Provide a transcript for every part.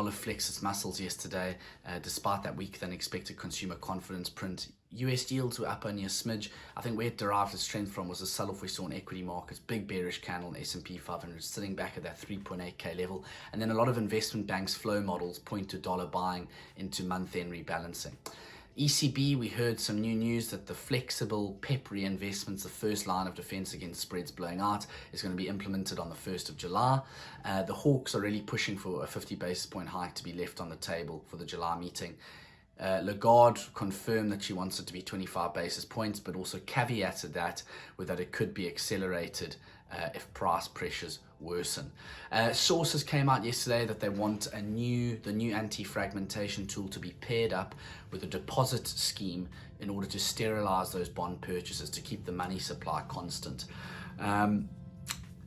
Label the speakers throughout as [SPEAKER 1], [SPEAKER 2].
[SPEAKER 1] dollar flexed its muscles yesterday, despite that weaker than expected consumer confidence print. US yields were up only a smidge. I think where it derived its strength from was the sell-off we saw in equity markets, big bearish candle in S&P 500 sitting back at that 3.8k level, and then a lot of investment banks' flow models point to dollar buying into month-end rebalancing. ECB, we heard some new news that the flexible PEP reinvestments, the first line of defense against spreads blowing out, is going to be implemented on the 1st of July. The Hawks are really pushing for a 50 basis point hike to be left on the table for the July meeting. Lagarde confirmed that she wants it to be 25 basis points, but also caveated that with that it could be accelerated if price pressures worsen. Sources came out yesterday that they want the new anti-fragmentation tool to be paired up with a deposit scheme in order to sterilize those bond purchases to keep the money supply constant.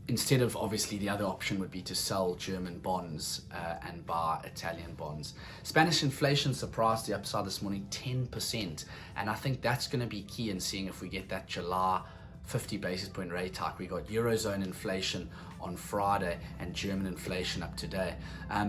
[SPEAKER 1] Instead of, obviously, the other option would be to sell German bonds and buy Italian bonds. Spanish inflation surprised the upside this morning, 10%. And I think that's going to be key in seeing if we get that July 50 basis point rate hike. We got Eurozone inflation on Friday and German inflation up today.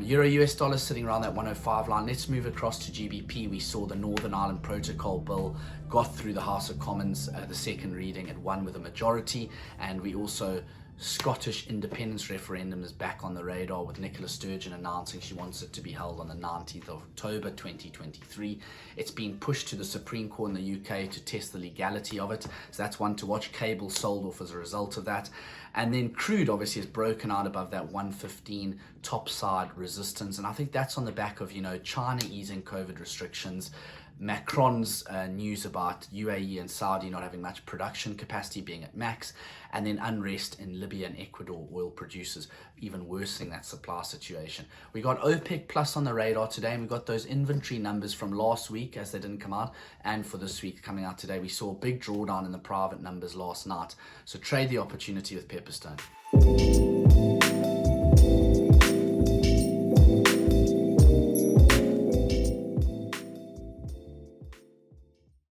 [SPEAKER 1] Euro US dollar sitting around that 105 line. Let's move across to GBP. We saw the Northern Ireland Protocol bill got through the House of Commons, the second reading. It won with a majority, and we also Scottish independence referendum is back on the radar, with Nicola Sturgeon announcing she wants it to be held on the 19th of October 2023. It's been pushed to the Supreme Court in the UK to test the legality of it, so that's one to watch. Cable sold off as a result of that. And then crude obviously has broken out above that 115 topside resistance, and I think that's on the back of, China easing COVID restrictions, Macron's news about UAE and Saudi not having much production capacity, being at max, and then unrest in Libya and Ecuador oil producers even worsening that supply situation. We got OPEC Plus on the radar today, and we got those inventory numbers from last week as they didn't come out, and for this week coming out today. We saw a big drawdown in the private numbers last night, so trade the opportunity with Pepperstone.